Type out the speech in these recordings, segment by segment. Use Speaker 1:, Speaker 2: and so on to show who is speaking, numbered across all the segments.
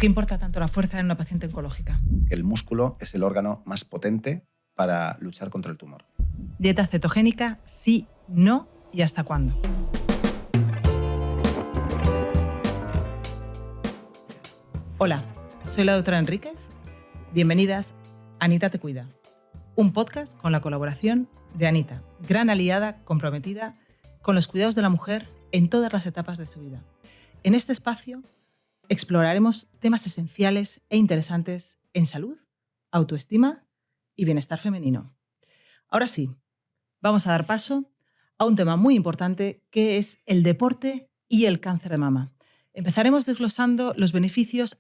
Speaker 1: qué importa tanto la fuerza en una paciente oncológica?
Speaker 2: El músculo es el órgano más potente para luchar contra el tumor.
Speaker 1: ¿Dieta cetogénica? Sí, no y hasta cuándo. Hola, soy la doctora Enríquez. Bienvenidas a Anita Te Cuida, un podcast con la colaboración de Anita, gran aliada comprometida con los cuidados de la mujer en todas las etapas de su vida. En este espacio exploraremos temas esenciales e interesantes en salud, autoestima y bienestar femenino. Ahora sí, vamos a dar paso a un tema muy importante que es el deporte y el cáncer de mama. Empezaremos desglosando los beneficios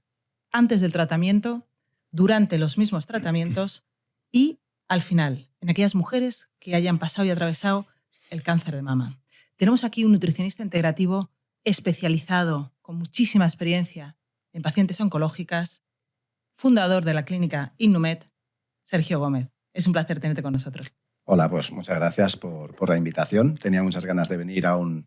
Speaker 1: antes del tratamiento, durante los mismos tratamientos y al final, en aquellas mujeres que hayan pasado y atravesado el cáncer de mama. Tenemos aquí un nutricionista integrativo especializado, con muchísima experiencia en pacientes oncológicas, fundador de la clínica Innumed, Sergio Gómez. Es un placer tenerte con nosotros.
Speaker 2: Hola, pues muchas gracias por la invitación. Tenía muchas ganas de venir a un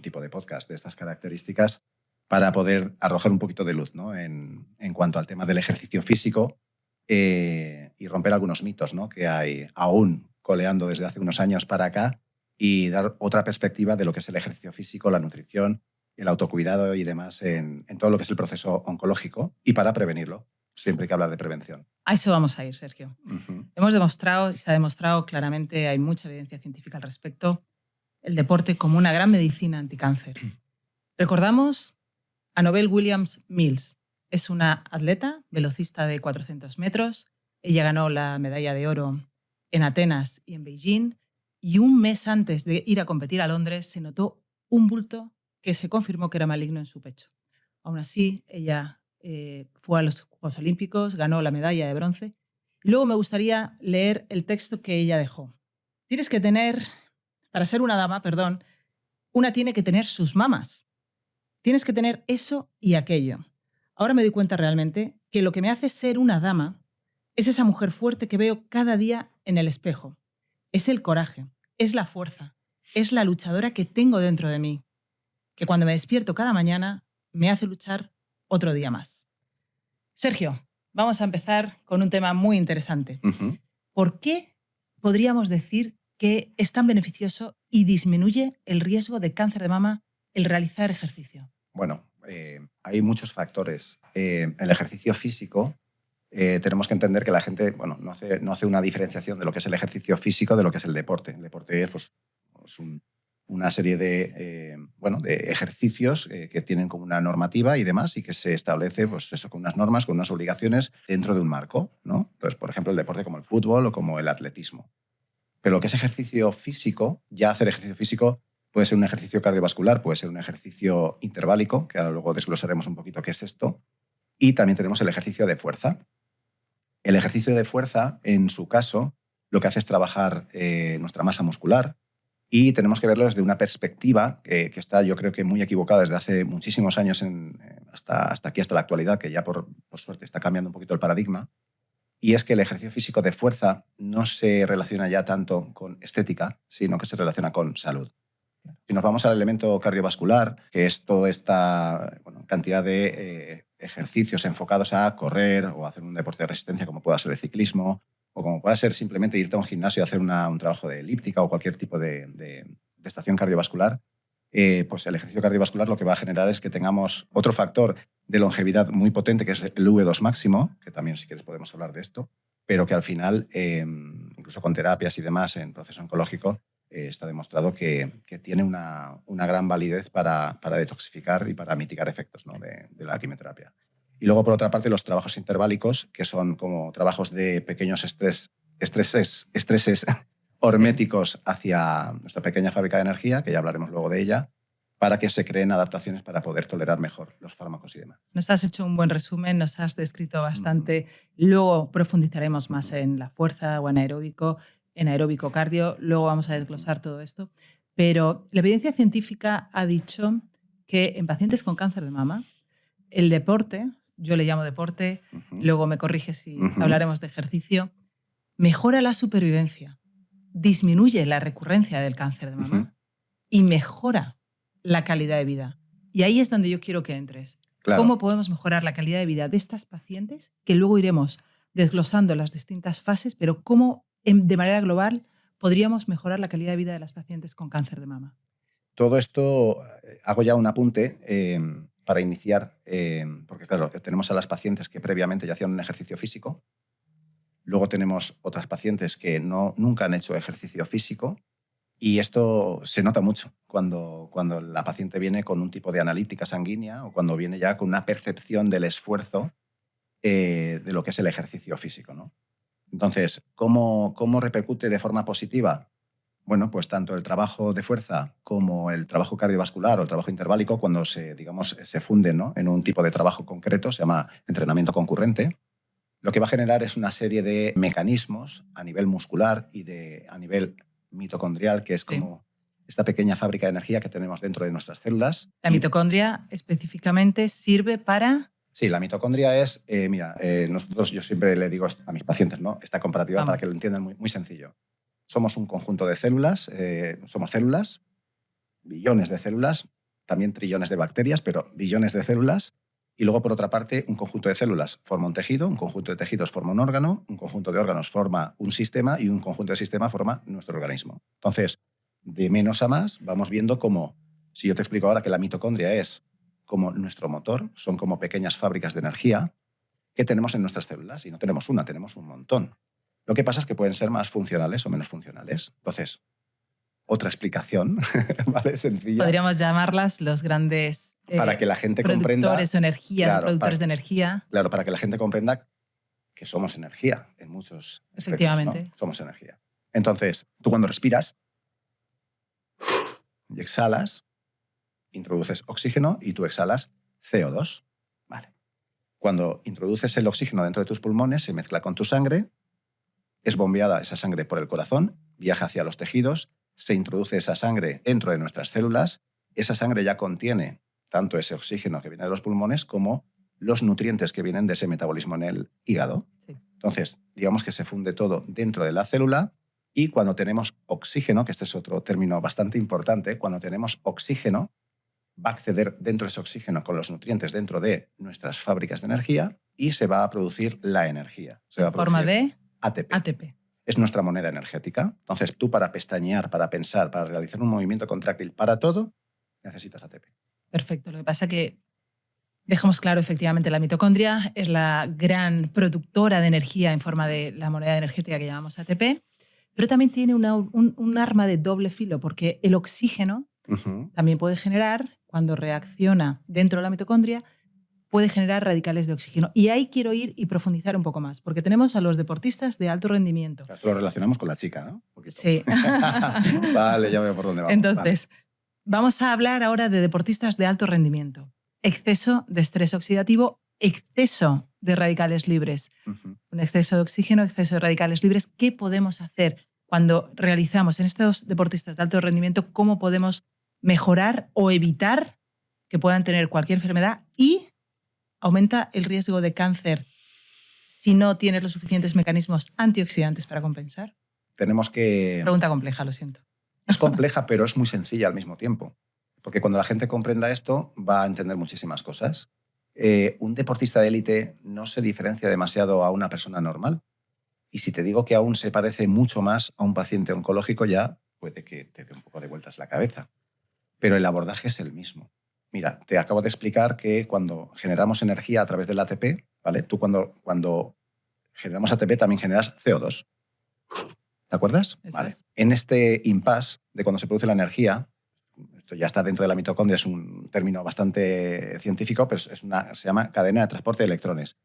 Speaker 2: tipo de podcast de estas características para poder arrojar un poquito de luz, ¿no? en cuanto al tema del ejercicio físico y romper algunos mitos, ¿no? que hay aún coleando desde hace unos años para acá y dar otra perspectiva de lo que es el ejercicio físico, la nutrición, el autocuidado y demás en todo lo que es el proceso oncológico y para prevenirlo. Siempre hay que hablar de prevención.
Speaker 1: A eso vamos a ir, Sergio. Hemos demostrado, y se ha demostrado claramente, hay mucha evidencia científica al respecto, el deporte como una gran medicina anticáncer. Recordamos a Nobel Williams Mills. Es una atleta, velocista de 400 metros. Ella ganó la medalla de oro en Atenas y en Beijing. Y un mes antes de ir a competir a Londres se notó un bulto que se confirmó que era maligno en su pecho. Aún así, ella fue a los Juegos Olímpicos, ganó la medalla de bronce. Luego me gustaría leer el texto que ella dejó. Tienes que tener, para ser una dama, una tiene que tener sus mamas. Tienes que tener eso y aquello. Ahora me doy cuenta realmente que lo que me hace ser una dama es esa mujer fuerte que veo cada día en el espejo. Es el coraje, es la fuerza, es la luchadora que tengo dentro de mí, que cuando me despierto cada mañana me hace luchar otro día más. Sergio, vamos a empezar con un tema muy interesante. ¿Por qué podríamos decir que es tan beneficioso y disminuye el riesgo de cáncer de mama el realizar ejercicio?
Speaker 2: Bueno, hay muchos factores. El ejercicio físico, tenemos que entender que la gente no hace una diferenciación de lo que es el ejercicio físico de lo que es el deporte. El deporte es una serie de ejercicios que tienen como una normativa y demás y que se establece con unas normas, con unas obligaciones dentro de un marco, ¿no? Entonces, por ejemplo, el deporte como el fútbol o como el atletismo. Pero lo que es ejercicio físico, ya hacer ejercicio físico puede ser un ejercicio cardiovascular, puede ser un ejercicio interválico, que ahora luego desglosaremos un poquito qué es esto, y también tenemos el ejercicio de fuerza. El ejercicio de fuerza, en su caso, lo que hace es trabajar nuestra masa muscular y tenemos que verlo desde una perspectiva que está, yo creo que muy equivocada desde hace muchísimos años hasta aquí, hasta la actualidad, que ya por suerte está cambiando un poquito el paradigma, y es que el ejercicio físico de fuerza no se relaciona ya tanto con estética, sino que se relaciona con salud. Si nos vamos al elemento cardiovascular, que es toda esta cantidad de ejercicios enfocados a correr o hacer un deporte de resistencia como pueda ser el ciclismo o como pueda ser simplemente irte a un gimnasio y hacer un trabajo de elíptica o cualquier tipo de estación cardiovascular, pues el ejercicio cardiovascular lo que va a generar es que tengamos otro factor de longevidad muy potente, que es el V2 máximo, que también si quieres podemos hablar de esto, pero que al final, incluso con terapias y demás en proceso oncológico, está demostrado que tiene una gran validez para detoxificar y para mitigar efectos, ¿no? de la quimioterapia. Y luego, por otra parte, los trabajos interválicos, que son como trabajos de pequeños estreses horméticos hacia nuestra pequeña fábrica de energía, que ya hablaremos luego de ella, para que se creen adaptaciones para poder tolerar mejor los fármacos y demás.
Speaker 1: Nos has hecho un buen resumen, nos has descrito bastante. Luego profundizaremos más en la fuerza o en aeróbico cardio. Luego vamos a desglosar todo esto. Pero la evidencia científica ha dicho que en pacientes con cáncer de mama, el deporte, yo le llamo deporte, luego me corriges si hablaremos de ejercicio, mejora la supervivencia, disminuye la recurrencia del cáncer de mama y mejora la calidad de vida. Y ahí es donde yo quiero que entres.
Speaker 2: Claro.
Speaker 1: ¿Cómo podemos mejorar la calidad de vida de estas pacientes? Que luego iremos desglosando las distintas fases, pero cómo de manera global podríamos mejorar la calidad de vida de las pacientes con cáncer de mama.
Speaker 2: Todo esto, hago ya un apunte para iniciar, porque claro, tenemos a las pacientes que previamente ya hacían un ejercicio físico, luego tenemos otras pacientes que nunca han hecho ejercicio físico y esto se nota mucho cuando la paciente viene con un tipo de analítica sanguínea o cuando viene ya con una percepción del esfuerzo de lo que es el ejercicio físico, ¿no? Entonces, ¿cómo repercute de forma positiva? Bueno, pues tanto el trabajo de fuerza como el trabajo cardiovascular o el trabajo interválico, cuando se funden, ¿no?, en un tipo de trabajo concreto, se llama entrenamiento concurrente, lo que va a generar es una serie de mecanismos a nivel muscular y a nivel mitocondrial, que es como esta pequeña fábrica de energía que tenemos dentro de nuestras células.
Speaker 1: La mitocondria específicamente sirve para...
Speaker 2: Sí, la mitocondria es, nosotros, yo siempre le digo a mis pacientes, ¿no?, esta comparativa para que lo entiendan muy, muy sencillo. Somos un conjunto de células, somos células, billones de células, también trillones de bacterias, pero billones de células. Y luego, por otra parte, un conjunto de células forma un tejido, un conjunto de tejidos forma un órgano, un conjunto de órganos forma un sistema y un conjunto de sistemas forma nuestro organismo. Entonces, de menos a más, vamos viendo cómo, si yo te explico ahora que la mitocondria es como nuestro motor, son como pequeñas fábricas de energía que tenemos en nuestras células. Y no tenemos una, tenemos un montón. Lo que pasa es que pueden ser más funcionales o menos funcionales. Entonces, otra explicación, ¿vale? Sencilla.
Speaker 1: Podríamos llamarlas los grandes
Speaker 2: para que la gente
Speaker 1: productores
Speaker 2: comprenda,
Speaker 1: o energías, productores de energía.
Speaker 2: Claro, para que la gente comprenda que somos energía en muchos aspectos.
Speaker 1: Efectivamente.
Speaker 2: ¿No? Somos energía. Entonces, tú cuando respiras y exhalas, introduces oxígeno y tú exhalas CO2. Vale. Cuando introduces el oxígeno dentro de tus pulmones, se mezcla con tu sangre, es bombeada esa sangre por el corazón, viaja hacia los tejidos, se introduce esa sangre dentro de nuestras células, esa sangre ya contiene tanto ese oxígeno que viene de los pulmones como los nutrientes que vienen de ese metabolismo en el hígado.
Speaker 1: Sí.
Speaker 2: Entonces, digamos que se funde todo dentro de la célula y cuando tenemos oxígeno, que este es otro término bastante importante, cuando tenemos oxígeno, va a acceder dentro de ese oxígeno con los nutrientes dentro de nuestras fábricas de energía y se va a producir la energía. Se va a producir
Speaker 1: forma de
Speaker 2: ATP. Es nuestra moneda energética. Entonces, tú para pestañear, para pensar, para realizar un movimiento contráctil, para todo, necesitas ATP.
Speaker 1: Perfecto. Lo que pasa es que dejamos claro, efectivamente, la mitocondria es la gran productora de energía en forma de la moneda energética que llamamos ATP, pero también tiene un arma de doble filo, porque el oxígeno también puede generar, cuando reacciona dentro de la mitocondria, puede generar radicales de oxígeno. Y ahí quiero ir y profundizar un poco más, porque tenemos a los deportistas de alto rendimiento.
Speaker 2: Esto lo relacionamos con la chica, ¿no?
Speaker 1: Sí.
Speaker 2: Vale, ya veo por dónde vamos.
Speaker 1: Entonces, vamos a hablar ahora de deportistas de alto rendimiento. Exceso de estrés oxidativo, exceso de radicales libres. Un exceso de oxígeno, exceso de radicales libres. ¿Qué podemos hacer cuando realizamos en estos deportistas de alto rendimiento? ¿Cómo podemos mejorar o evitar que puedan tener cualquier enfermedad? Y aumenta el riesgo de cáncer si no tienes los suficientes mecanismos antioxidantes para compensar.
Speaker 2: Tenemos que...
Speaker 1: Pregunta compleja, lo siento.
Speaker 2: Es compleja, pero es muy sencilla al mismo tiempo. Porque cuando la gente comprenda esto, va a entender muchísimas cosas. Un deportista de élite no se diferencia demasiado a una persona normal. Y si te digo que aún se parece mucho más a un paciente oncológico, ya puede que te dé un poco de vueltas la cabeza. Pero el abordaje es el mismo. Mira, te acabo de explicar que cuando generamos energía a través del ATP, ¿vale? Tú cuando generamos ATP también generas CO2. ¿Te acuerdas? Vale. En este impasse de cuando se produce la energía, esto ya está dentro de la mitocondria, es un término bastante científico, pero se llama cadena de transporte de electrones.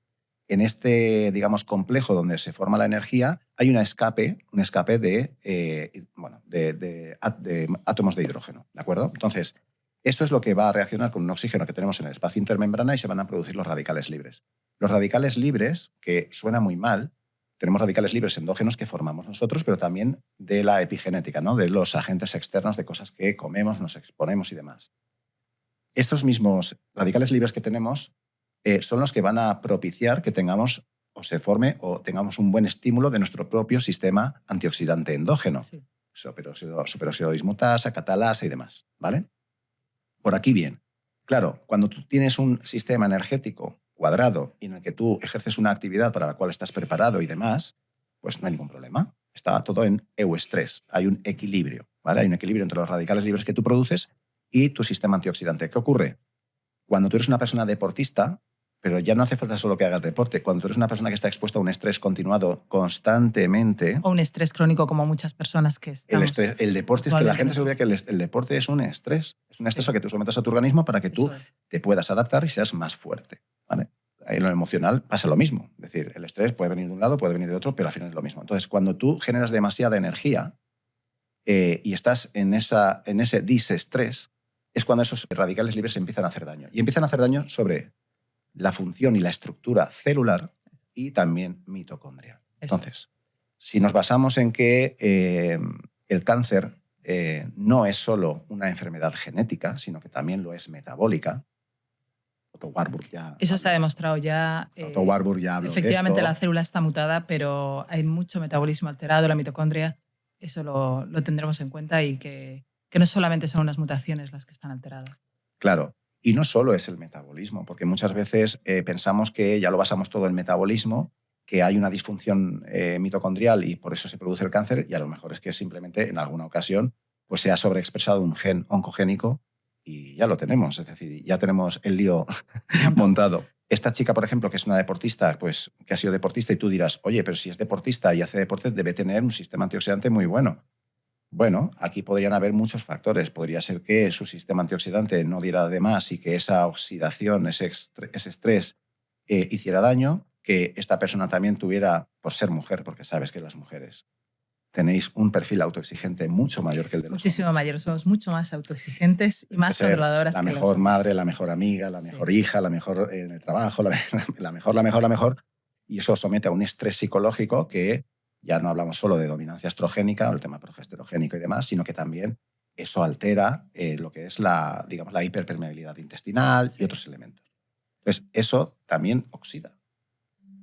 Speaker 2: En este, digamos, complejo donde se forma la energía, hay un escape de átomos de hidrógeno, ¿de acuerdo? Entonces, eso es lo que va a reaccionar con un oxígeno que tenemos en el espacio intermembrana y se van a producir los radicales libres. Los radicales libres, que suena muy mal, tenemos radicales libres endógenos que formamos nosotros, pero también de la epigenética, ¿no? De los agentes externos, de cosas que comemos, nos exponemos y demás. Estos mismos radicales libres que tenemos son los que van a propiciar que tengamos o se forme o tengamos un buen estímulo de nuestro propio sistema antioxidante endógeno. Sí. Superóxido dismutasa, catalasa y demás, ¿vale? Por aquí bien. Claro, cuando tú tienes un sistema energético cuadrado y en el que tú ejerces una actividad para la cual estás preparado y demás, pues no hay ningún problema. Está todo en euestrés. Hay un equilibrio, ¿vale? Hay un equilibrio entre los radicales libres que tú produces y tu sistema antioxidante. ¿Qué ocurre? Cuando tú eres una persona deportista, pero ya no hace falta solo que hagas deporte, cuando tú eres una persona que está expuesta a un estrés continuado constantemente,
Speaker 1: O un estrés crónico como muchas personas que estamos...
Speaker 2: el deporte es que la gente se olvida que el deporte es un estrés. Es un estrés
Speaker 1: Sí.
Speaker 2: a que tú sometas a tu organismo para que tú
Speaker 1: Eso es.
Speaker 2: te puedas adaptar y seas más fuerte, ¿vale? En lo emocional pasa lo mismo. Es decir, el estrés puede venir de un lado, puede venir de otro, pero al final es lo mismo. Entonces, cuando tú generas demasiada energía y estás en ese disestrés, es cuando esos radicales libres empiezan a hacer daño. Y empiezan a hacer daño sobre la función y la estructura celular y también mitocondria.
Speaker 1: Eso
Speaker 2: Entonces, si nos basamos en que el cáncer no es solo una enfermedad genética, sino que también lo es metabólica, Otto Warburg ya...
Speaker 1: Eso se ha demostrado ya.
Speaker 2: Otto Warburg ya habló de
Speaker 1: Efectivamente,
Speaker 2: esto.
Speaker 1: la célula está mutada, pero hay mucho metabolismo alterado, la mitocondria. Eso lo tendremos en cuenta y que no solamente son unas mutaciones las que están alteradas.
Speaker 2: Claro. Y no solo es el metabolismo, porque muchas veces pensamos que ya lo basamos todo en metabolismo, que hay una disfunción mitocondrial y por eso se produce el cáncer, y a lo mejor es que simplemente en alguna ocasión pues se ha sobreexpresado un gen oncogénico y ya lo tenemos, es decir, ya tenemos el lío montado. Esta chica, por ejemplo, que es una deportista, pues que ha sido deportista y tú dirás, oye, pero si es deportista y hace deporte debe tener un sistema antioxidante muy bueno. Bueno, aquí podrían haber muchos factores. Podría ser que su sistema antioxidante no diera de más y que esa oxidación, ese estrés hiciera daño, que esta persona también tuviera, por ser mujer, porque sabes que las mujeres tenéis un perfil autoexigente mucho mayor que el de los
Speaker 1: Muchísimo
Speaker 2: hombres.
Speaker 1: mayor. Somos mucho más autoexigentes y más
Speaker 2: Ser
Speaker 1: controladoras
Speaker 2: la
Speaker 1: que los
Speaker 2: mejor
Speaker 1: hombres.
Speaker 2: madre, la mejor amiga, la mejor hija, la mejor en el trabajo, la mejor. Y eso somete a un estrés psicológico que ya no hablamos solo de dominancia estrogénica o el tema progesterogénico y demás, sino que también eso altera lo que es la hiperpermeabilidad intestinal y otros elementos. Entonces, eso también oxida.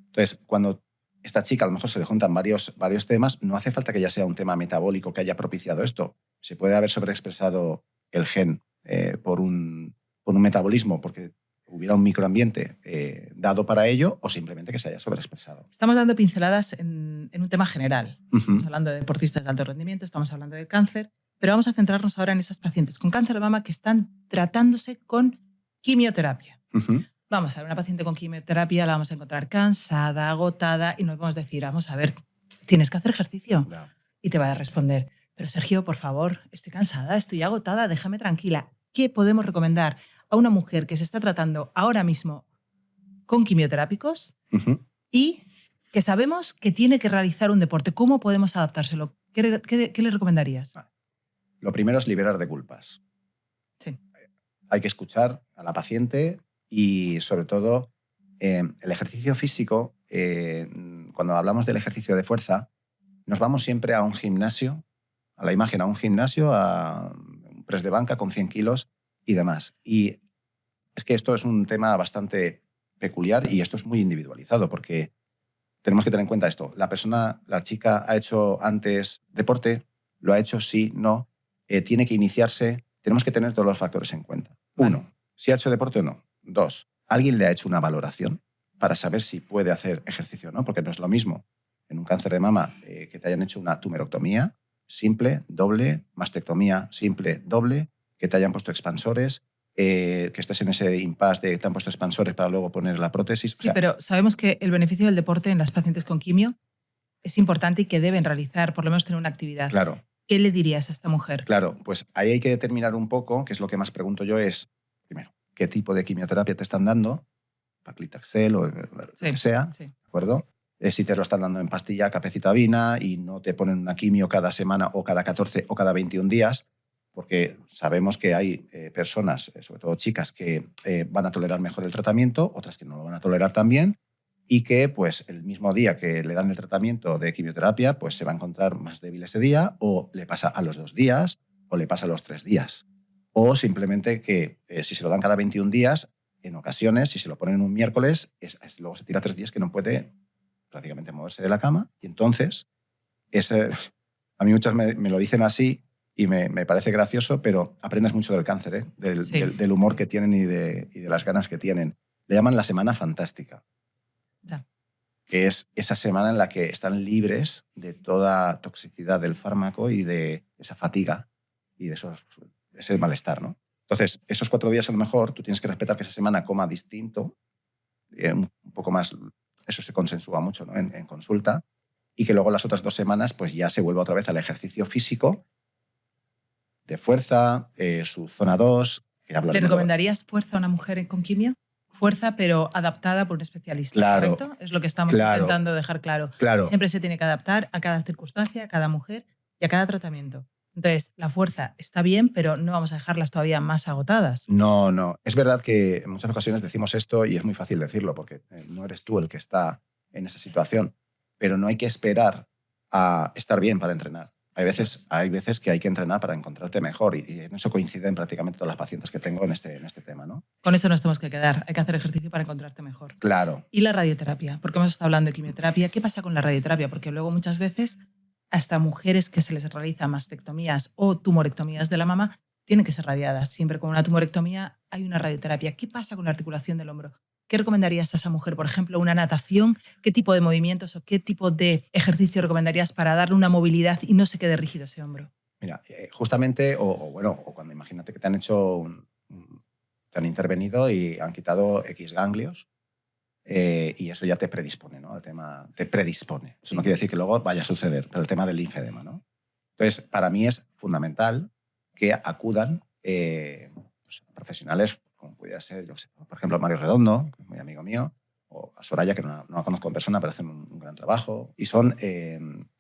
Speaker 2: Entonces, cuando esta chica a lo mejor se le juntan varios temas, no hace falta que ya sea un tema metabólico que haya propiciado esto. Se puede haber sobreexpresado el gen por un metabolismo porque hubiera un microambiente dado para ello o simplemente que se haya sobreexpresado.
Speaker 1: Estamos dando pinceladas en un tema general.
Speaker 2: Uh-huh.
Speaker 1: Estamos hablando de deportistas de alto rendimiento, estamos hablando de cáncer, pero vamos a centrarnos ahora en esas pacientes con cáncer de mama que están tratándose con quimioterapia.
Speaker 2: Uh-huh.
Speaker 1: Vamos a ver, una paciente con quimioterapia la vamos a encontrar cansada, agotada y nos vamos a decir, vamos a ver, tienes que hacer ejercicio.
Speaker 2: No.
Speaker 1: Y te va a responder, pero Sergio, por favor, estoy cansada, estoy agotada, déjame tranquila. ¿Qué podemos recomendar a una mujer que se está tratando ahora mismo con quimioterápicos
Speaker 2: Uh-huh.
Speaker 1: y que sabemos que tiene que realizar un deporte? ¿Cómo podemos adaptárselo? ¿Qué le recomendarías?
Speaker 2: Lo primero es liberar de culpas.
Speaker 1: Sí.
Speaker 2: Hay que escuchar a la paciente y, sobre todo, el ejercicio físico, cuando hablamos del ejercicio de fuerza, nos vamos siempre a un gimnasio, a la imagen, a un gimnasio, a un press de banca con 100 kilos y demás. Y es que esto es un tema bastante peculiar y esto es muy individualizado porque tenemos que tener en cuenta esto. La chica ha hecho antes deporte, lo ha hecho, sí, no, tiene que iniciarse. Tenemos que tener todos los factores en cuenta.
Speaker 1: Vale.
Speaker 2: 1, si ha hecho deporte o no. 2, ¿alguien le ha hecho una valoración para saber si puede hacer ejercicio o no? Porque no es lo mismo en un cáncer de mama que te hayan hecho una tumerectomía simple, doble, mastectomía simple, doble, que te hayan puesto expansores, que estés en ese impasse de que te han puesto expansores para luego poner la prótesis.
Speaker 1: Sí, pero sabemos que el beneficio del deporte en las pacientes con quimio es importante y que deben realizar, por lo menos tener una actividad.
Speaker 2: Claro.
Speaker 1: ¿Qué le dirías a esta mujer?
Speaker 2: Claro, pues ahí hay que determinar un poco, que es lo que más pregunto yo, es, primero, ¿qué tipo de quimioterapia te están dando? Paclitaxel o lo que sea,
Speaker 1: sí.
Speaker 2: ¿de acuerdo? Si te lo están dando en pastilla, capecitabina, y no te ponen una quimio cada semana o cada 14 o cada 21 días, porque sabemos que hay personas, sobre todo chicas, que van a tolerar mejor el tratamiento, otras que no lo van a tolerar tan bien, y que pues el mismo día que le dan el tratamiento de quimioterapia, pues se va a encontrar más débil ese día, o le pasa a los 2 días, o le pasa a los 3 días. O simplemente que si se lo dan cada 21 días, en ocasiones, si se lo ponen un miércoles, luego se tira 3 días que no puede prácticamente moverse de la cama, y entonces, a mí muchas me lo dicen así, y me parece gracioso, pero aprendes mucho del cáncer, ¿eh?
Speaker 1: Sí.
Speaker 2: Del humor que tienen y de las ganas que tienen. Le llaman la semana fantástica,
Speaker 1: Ya.
Speaker 2: que es esa semana en la que están libres de toda toxicidad del fármaco y de esa fatiga y de ese malestar, ¿no? Entonces, esos 4 días a lo mejor tú tienes que respetar que esa semana coma distinto, un poco más, eso se consensúa mucho, ¿no? en consulta, y que luego las otras 2 semanas pues ya se vuelva otra vez al ejercicio físico de fuerza, su zona 2, que
Speaker 1: ¿Le
Speaker 2: hablaremos luego.
Speaker 1: recomendarías fuerza a una mujer con quimio? Fuerza, pero adaptada por un especialista,
Speaker 2: Claro,
Speaker 1: ¿correcto? Es lo que estamos
Speaker 2: claro,
Speaker 1: intentando dejar claro.
Speaker 2: claro.
Speaker 1: Siempre se tiene que adaptar a cada circunstancia, a cada mujer y a cada tratamiento. Entonces, la fuerza está bien, pero no vamos a dejarlas todavía más agotadas.
Speaker 2: No, no. Es verdad que en muchas ocasiones decimos esto y es muy fácil decirlo porque no eres tú el que está en esa situación, pero no hay que esperar a estar bien para entrenar. Hay veces que hay que entrenar para encontrarte mejor y en eso coinciden prácticamente todas las pacientes que tengo en este tema, ¿no?
Speaker 1: Con eso nos tenemos que quedar. Hay que hacer ejercicio para encontrarte mejor.
Speaker 2: Claro.
Speaker 1: Y la radioterapia, porque hemos estado hablando de quimioterapia. ¿Qué pasa con la radioterapia? Porque luego muchas veces hasta mujeres que se les realizan mastectomías o tumorectomías de la mama tienen que ser radiadas. Siempre con una tumorectomía hay una radioterapia. ¿Qué pasa con la articulación del hombro? ¿Qué recomendarías a esa mujer? Por ejemplo, una natación. ¿Qué tipo de movimientos o qué tipo de ejercicio recomendarías para darle una movilidad y no se quede rígido ese hombro?
Speaker 2: Mira, justamente, o cuando imagínate que te han hecho te han intervenido y han quitado X ganglios, y eso ya te predispone, ¿no? El tema te predispone. Eso no quiere decir que luego vaya a suceder, pero el tema del linfedema, ¿no? Entonces, para mí es fundamental que acudan pues, profesionales, como pudiera ser, yo qué sé, por ejemplo, Mario Redondo, que es muy amigo mío, o a Soraya, que no la conozco en persona, pero hacen un gran trabajo. Y son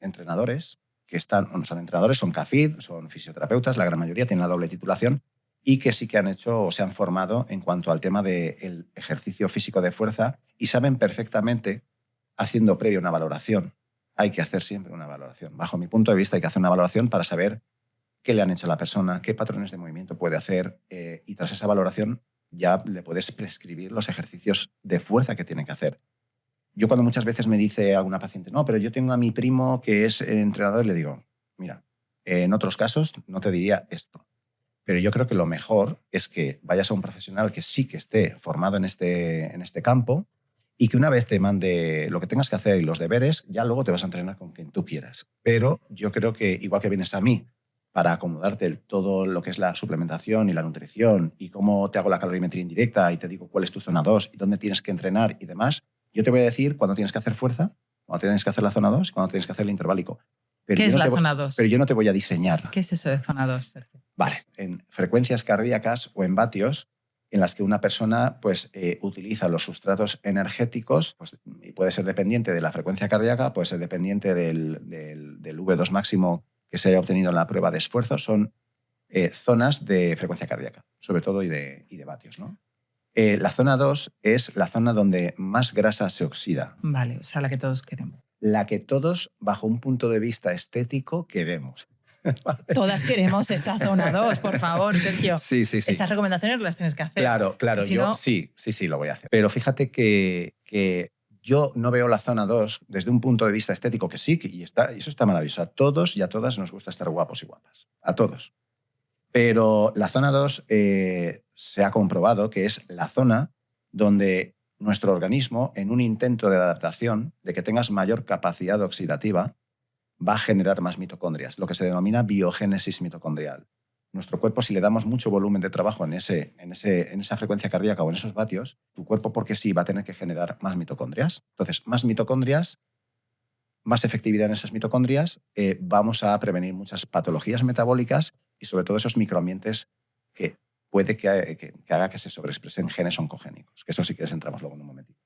Speaker 2: entrenadores que no son entrenadores, son CAFID, son fisioterapeutas, la gran mayoría tienen la doble titulación y que sí que han hecho o se han formado en cuanto al tema del ejercicio físico de fuerza y saben perfectamente, haciendo previo una valoración, hay que hacer siempre una valoración. Bajo mi punto de vista hay que hacer una valoración para saber qué le han hecho a la persona, qué patrones de movimiento puede hacer y tras esa valoración ya le puedes prescribir los ejercicios de fuerza que tiene que hacer. Yo cuando muchas veces me dice alguna paciente, no, pero yo tengo a mi primo que es entrenador, y le digo, mira, en otros casos no te diría esto, pero yo creo que lo mejor es que vayas a un profesional que sí que esté formado en este campo y que una vez te mande lo que tengas que hacer y los deberes, ya luego te vas a entrenar con quien tú quieras. Pero yo creo que igual que vienes a mí para acomodarte todo lo que es la suplementación y la nutrición y cómo te hago la calorimetría indirecta y te digo cuál es tu zona 2 y dónde tienes que entrenar y demás, yo te voy a decir cuándo tienes que hacer fuerza, cuándo tienes que hacer la zona 2 y cuándo tienes que hacer el interválico. Pero
Speaker 1: ¿Qué es la zona 2?
Speaker 2: Pero yo no te voy a diseñar.
Speaker 1: ¿Qué es eso de zona 2, Sergio?
Speaker 2: Vale, en frecuencias cardíacas o en vatios en las que una persona pues, utiliza los sustratos energéticos pues, y puede ser dependiente de la frecuencia cardíaca, puede ser dependiente del V2 máximo que se haya obtenido en la prueba de esfuerzo, son zonas de frecuencia cardíaca, sobre todo y de vatios, ¿no? La zona 2 es la zona donde más grasa se oxida.
Speaker 1: Vale, o sea, la que todos queremos.
Speaker 2: La que todos, bajo un punto de vista estético, queremos.
Speaker 1: Todas queremos esa zona 2, por favor, Sergio.
Speaker 2: Sí.
Speaker 1: Esas recomendaciones las tienes que hacer.
Speaker 2: Claro,
Speaker 1: Si
Speaker 2: yo
Speaker 1: no...
Speaker 2: sí, lo voy a hacer. Pero fíjate que yo no veo la zona 2 desde un punto de vista estético, que sí, y eso está maravilloso. A todos y a todas nos gusta estar guapos y guapas. A todos. Pero la zona 2 se ha comprobado que es la zona donde nuestro organismo, en un intento de adaptación, de que tengas mayor capacidad oxidativa, va a generar más mitocondrias, lo que se denomina biogénesis mitocondrial. Nuestro cuerpo, si le damos mucho volumen de trabajo en esa frecuencia cardíaca o en esos vatios, tu cuerpo, porque sí, va a tener que generar más mitocondrias. Entonces, más mitocondrias, más efectividad en esas mitocondrias, vamos a prevenir muchas patologías metabólicas y sobre todo esos microambientes que puede que haga que se sobreexpresen genes oncogénicos, que eso si quieres entramos luego en un momentito.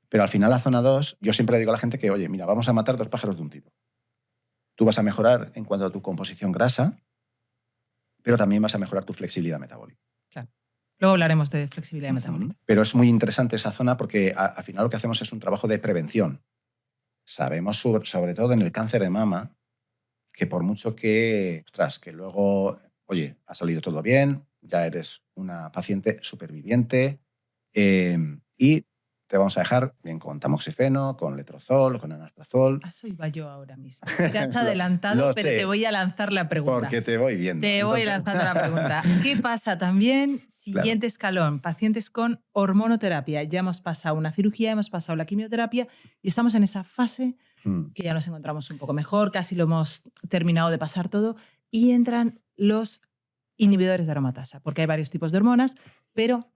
Speaker 2: Pero al final la zona 2, yo siempre le digo a la gente que, oye, mira, vamos a matar 2 pájaros de un tiro. Tú vas a mejorar en cuanto a tu composición grasa, pero también vas a mejorar tu flexibilidad metabólica.
Speaker 1: Claro. Luego hablaremos de flexibilidad metabólica.
Speaker 2: Pero es muy interesante esa zona porque al final lo que hacemos es un trabajo de prevención. Sabemos, sobre todo en el cáncer de mama, que por mucho que luego, oye, ha salido todo bien, ya eres una paciente superviviente y te vamos a dejar bien con tamoxifeno, con letrozol, con anastrozol.
Speaker 1: Eso iba yo ahora mismo. Te has adelantado, pero te voy a lanzar la pregunta.
Speaker 2: Porque te voy viendo.
Speaker 1: Te voy lanzando la pregunta. ¿Qué pasa también? Siguiente escalón, pacientes con hormonoterapia. Ya hemos pasado una cirugía, hemos pasado la quimioterapia y estamos en esa fase que ya nos encontramos un poco mejor, casi lo hemos terminado de pasar todo, y entran los inhibidores de aromatasa, porque hay varios tipos de hormonas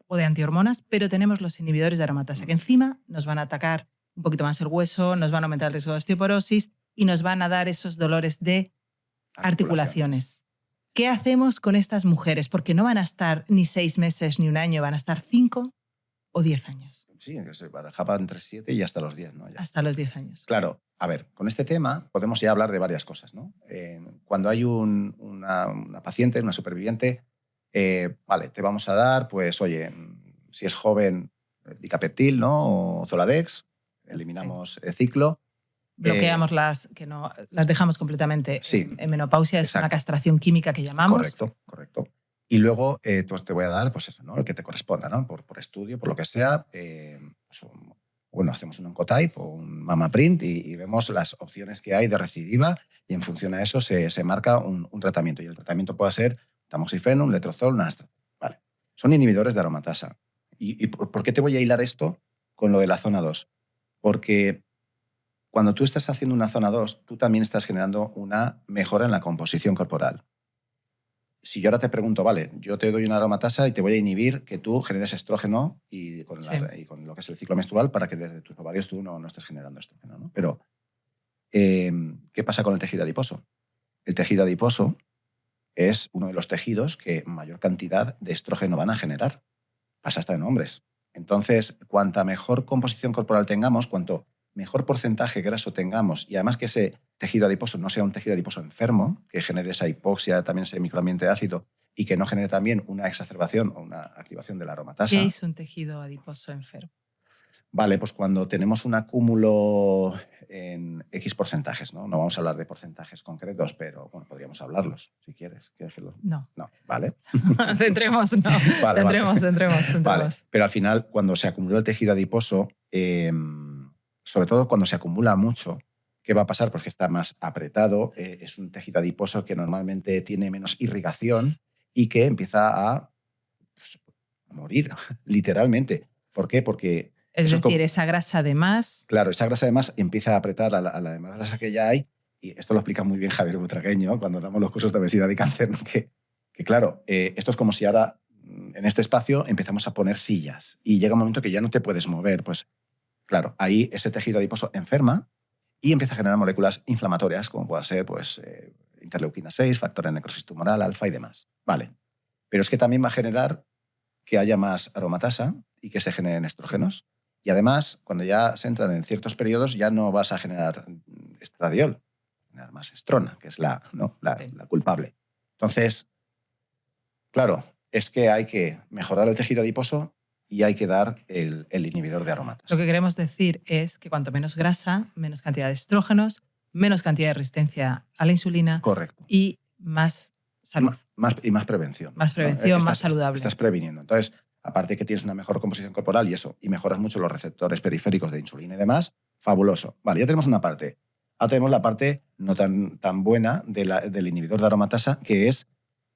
Speaker 1: o de antihormonas, pero tenemos los inhibidores de aromatasa, que encima nos van a atacar un poquito más el hueso, nos van a aumentar el riesgo de osteoporosis y nos van a dar esos dolores de articulaciones. ¿Qué hacemos con estas mujeres? Porque no van a estar ni 6 meses ni un año, van a estar 5 o 10 años.
Speaker 2: Sí, que se barajaba entre 7 y hasta los 10, ¿no? Ya.
Speaker 1: Hasta los 10 años.
Speaker 2: Claro, a ver, con este tema podemos ya hablar de varias cosas, ¿no? Cuando hay una paciente, una superviviente, vale, te vamos a dar, pues, oye, si es joven, dicapeptil, ¿no? O Zoladex, eliminamos el ciclo.
Speaker 1: Bloqueamos las dejamos completamente en menopausia, es una castración química que llamamos.
Speaker 2: Correcto. Y luego pues te voy a dar, pues eso, ¿no? El que te corresponda, ¿no? Por estudio, por lo que sea. Bueno, hacemos un Oncotype o un MamaPrint y vemos las opciones que hay de recidiva y en función a eso se marca un tratamiento. Y el tratamiento puede ser tamoxifeno, un letrozol, un anastrozol. Vale. Son inhibidores de aromatasa. ¿Y por qué te voy a hilar esto con lo de la zona 2? Porque cuando tú estás haciendo una zona 2, tú también estás generando una mejora en la composición corporal. Si yo ahora te pregunto, vale, yo te doy una aromatasa y te voy a inhibir que tú generes estrógeno y con lo que es el ciclo menstrual para que desde tus ovarios tú no estés generando estrógeno, ¿no? Pero, ¿qué pasa con el tejido adiposo? El tejido adiposo es uno de los tejidos que mayor cantidad de estrógeno van a generar. Pasa hasta en hombres. Entonces, cuanta mejor composición corporal tengamos, cuanto mejor porcentaje graso tengamos y además que ese tejido adiposo no sea un tejido adiposo enfermo, que genere esa hipoxia, también ese microambiente ácido y que no genere también una exacerbación o una activación de la aromatasa.
Speaker 1: ¿Qué es un tejido adiposo enfermo?
Speaker 2: Vale, pues cuando tenemos un acúmulo en X porcentajes, ¿no? No vamos a hablar de porcentajes concretos, pero bueno, podríamos hablarlos, si quieres.
Speaker 1: No.
Speaker 2: No, ¿vale?
Speaker 1: Centremos. Vale.
Speaker 2: Pero al final, cuando se acumula el tejido adiposo, sobre todo cuando se acumula mucho, ¿qué va a pasar? Pues que está más apretado, es un tejido adiposo que normalmente tiene menos irrigación y que empieza a morir, literalmente. ¿Por qué? Porque...
Speaker 1: Es decir, esa grasa de más...
Speaker 2: Claro, esa grasa de más empieza a apretar a la demás grasa que ya hay, y esto lo explica muy bien Javier Butragueño cuando damos los cursos de obesidad y cáncer, ¿no? que claro, esto es como si ahora en este espacio empezamos a poner sillas y llega un momento que ya no te puedes mover, pues claro, ahí ese tejido adiposo enferma y empieza a generar moléculas inflamatorias, como pueda ser pues, interleuquina 6, factor de necrosis tumoral, alfa y demás. Vale. Pero es que también va a generar que haya más aromatasa y que se generen estrógenos. Y además, cuando ya se entran en ciertos periodos, ya no vas a generar estradiol, generar más estrona, que es la culpable. Entonces, claro, es que hay que mejorar el tejido adiposo y hay que dar el inhibidor de aromatasa.
Speaker 1: Lo que queremos decir es que cuanto menos grasa, menos cantidad de estrógenos, menos cantidad de resistencia a la insulina.
Speaker 2: Correcto.
Speaker 1: Y más salud.
Speaker 2: Y más prevención.
Speaker 1: Más prevención,
Speaker 2: ¿no?
Speaker 1: más saludable.
Speaker 2: Estás previniendo. Entonces, aparte que tienes una mejor composición corporal y mejoras mucho los receptores periféricos de insulina y demás, fabuloso. Vale, ya tenemos una parte. Ahora tenemos la parte no tan buena del inhibidor de aromatasa, que es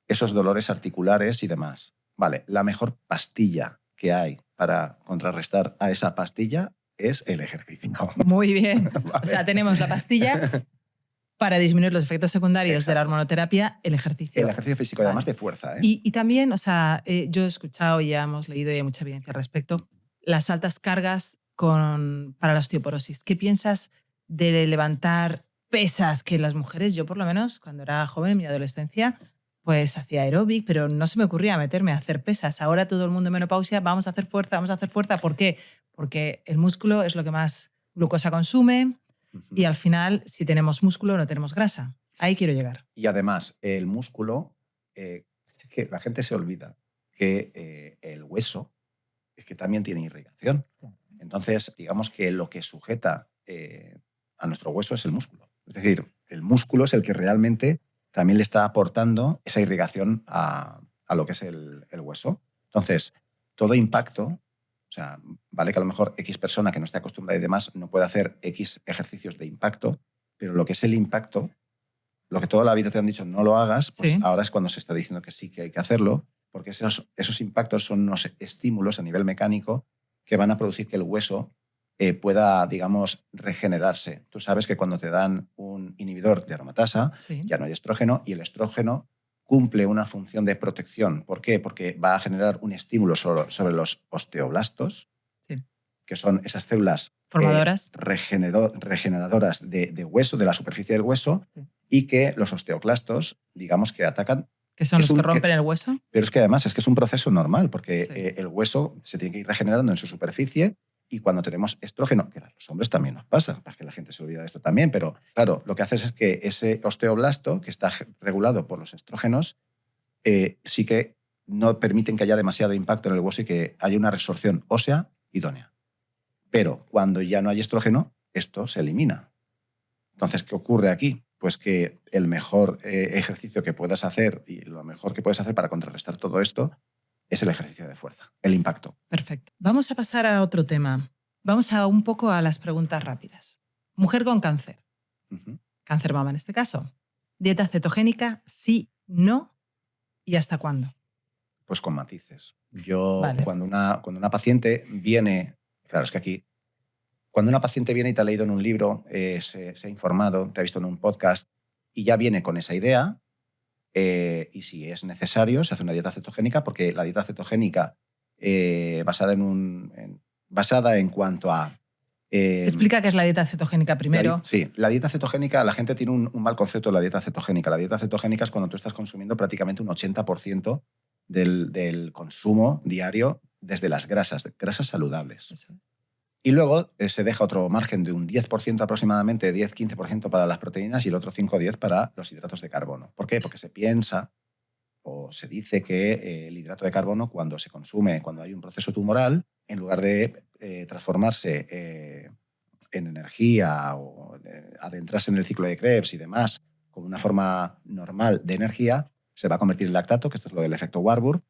Speaker 2: esos dolores articulares y demás. Vale, la mejor pastilla que hay para contrarrestar a esa pastilla es el ejercicio.
Speaker 1: Muy bien. Vale. O sea, tenemos la pastilla para disminuir los efectos secundarios de la hormonoterapia, el ejercicio.
Speaker 2: El ejercicio físico, además de fuerza.
Speaker 1: Y también, o sea, yo he escuchado y ya hemos leído y hay mucha evidencia al respecto, las altas cargas para la osteoporosis. ¿Qué piensas de levantar pesas que las mujeres, yo por lo menos, cuando era joven en mi adolescencia, pues hacía aeróbic, pero no se me ocurría meterme a hacer pesas. Ahora todo el mundo en menopausia, vamos a hacer fuerza. ¿Por qué? Porque el músculo es lo que más glucosa consume. Y al final, si tenemos músculo, no tenemos grasa. Ahí quiero llegar.
Speaker 2: Y además, el músculo, es que la gente se olvida que el hueso es que también tiene irrigación. Entonces, digamos que lo que sujeta a nuestro hueso es el músculo. Es decir, el músculo es el que realmente también le está aportando esa irrigación a lo que es el hueso. Entonces, todo impacto O sea, vale que a lo mejor X persona que no esté acostumbrada y demás no puede hacer X ejercicios de impacto, pero lo que es el impacto, lo que toda la vida te han dicho no lo hagas, pues
Speaker 1: Sí.
Speaker 2: ahora es cuando se está diciendo que sí que hay que hacerlo, porque esos impactos son unos estímulos a nivel mecánico que van a producir que el hueso pueda, digamos, regenerarse. Tú sabes que cuando te dan un inhibidor de aromatasa,
Speaker 1: Sí.
Speaker 2: ya no hay estrógeno y el estrógeno cumple una función de protección. ¿Por qué? Porque va a generar un estímulo sobre los osteoblastos,
Speaker 1: Sí.
Speaker 2: que son esas células
Speaker 1: Formadoras.
Speaker 2: regeneradoras de hueso, de la superficie del hueso,
Speaker 1: Sí.
Speaker 2: y que los osteoclastos, digamos, que atacan.
Speaker 1: Que son los que rompen el hueso.
Speaker 2: Pero es que además es que es un proceso normal, porque
Speaker 1: Sí.
Speaker 2: el hueso se tiene que ir regenerando en su superficie y cuando tenemos estrógeno, que a los hombres también nos pasa, para que la gente se olvida de esto también, pero claro, lo que haces es que ese osteoblasto, que está regulado por los estrógenos, sí que no permiten que haya demasiado impacto en el hueso y que haya una resorción ósea idónea. Pero cuando ya no hay estrógeno, esto se elimina. Entonces, ¿qué ocurre aquí? Pues que el mejor ejercicio que puedas hacer y lo mejor que puedes hacer para contrarrestar todo esto es el ejercicio de fuerza, el impacto.
Speaker 1: Perfecto. Vamos a pasar a otro tema. Vamos a un poco a las preguntas rápidas. Mujer con cáncer. Cáncer mama en este caso. ¿Dieta cetogénica? Sí, no. ¿Y hasta cuándo?
Speaker 2: Pues con matices. Yo,
Speaker 1: Vale.
Speaker 2: cuando una paciente viene, claro, es que aquí, cuando una paciente viene y te ha leído en un libro, se ha informado, te ha visto en un podcast y ya viene con esa idea, y si es necesario, se hace una dieta cetogénica, porque la dieta cetogénica basada en cuanto a...
Speaker 1: Explica qué es la dieta cetogénica primero.
Speaker 2: Sí, la dieta cetogénica, la gente tiene un mal concepto de la dieta cetogénica. La dieta cetogénica es cuando tú estás consumiendo prácticamente un 80% del consumo diario desde las grasas saludables.
Speaker 1: Eso.
Speaker 2: Y luego se deja otro margen de un 10% aproximadamente, 10-15% para las proteínas y el otro 5-10% para los hidratos de carbono. ¿Por qué? Porque se piensa o se dice que el hidrato de carbono, cuando se consume, cuando hay un proceso tumoral, en lugar de transformarse en energía o adentrarse en el ciclo de Krebs y demás con una forma normal de energía, se va a convertir en lactato, que esto es lo del efecto Warburg,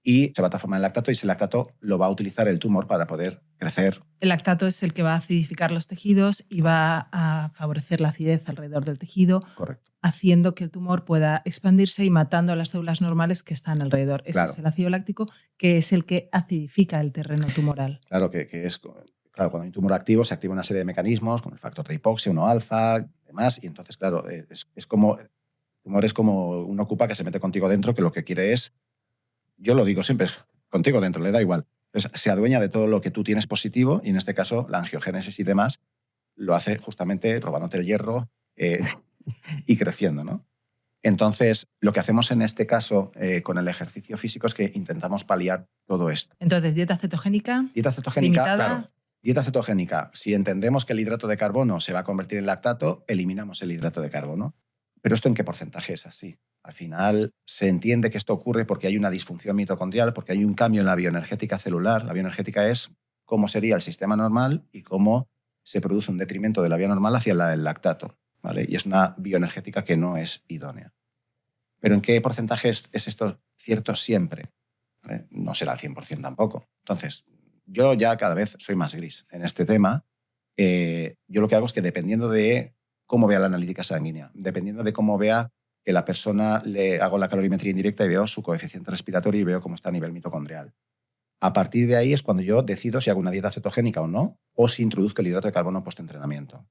Speaker 2: y se va a transformar en lactato y ese lactato lo va a utilizar el tumor para poder crecer.
Speaker 1: El lactato es el que va a acidificar los tejidos y va a favorecer la acidez alrededor del tejido.
Speaker 2: Correcto.
Speaker 1: Haciendo que el tumor pueda expandirse y matando a las células normales que están alrededor. Ese
Speaker 2: Claro.
Speaker 1: es el ácido láctico, que es el que acidifica el terreno tumoral.
Speaker 2: Claro, que es... Claro, cuando hay un tumor activo se activa una serie de mecanismos, como el factor de hipoxia, 1-alfa, demás, y entonces, claro, es como... El tumor es como un ocupa que se mete contigo dentro, que lo que quiere es... Yo lo digo siempre, es contigo dentro, le da igual. Entonces, se adueña de todo lo que tú tienes positivo y en este caso la angiogénesis y demás lo hace justamente robándote el hierro y creciendo, ¿no? Entonces, lo que hacemos en este caso con el ejercicio físico es que intentamos paliar todo esto.
Speaker 1: Entonces, dieta cetogénica.
Speaker 2: Dieta cetogénica,
Speaker 1: limitada.
Speaker 2: Claro. Dieta cetogénica, si entendemos que el hidrato de carbono se va a convertir en lactato, eliminamos el hidrato de carbono. Pero ¿esto en qué porcentaje es así? Al final se entiende que esto ocurre porque hay una disfunción mitocondrial, porque hay un cambio en la bioenergética celular. La bioenergética es cómo sería el sistema normal y cómo se produce un detrimento de la vía normal hacia la del lactato, ¿vale? Y es una bioenergética que no es idónea. ¿Pero en qué porcentaje es esto cierto siempre? ¿Vale? No será al 100% tampoco. Entonces, yo ya cada vez soy más gris en este tema. Yo lo que hago es que dependiendo de cómo vea la analítica sanguínea, dependiendo de cómo vea que la persona, le hago la calorimetría indirecta y veo su coeficiente respiratorio y veo cómo está a nivel mitocondrial. A partir de ahí es cuando yo decido si hago una dieta cetogénica o no, o si introduzco el hidrato de carbono postentrenamiento.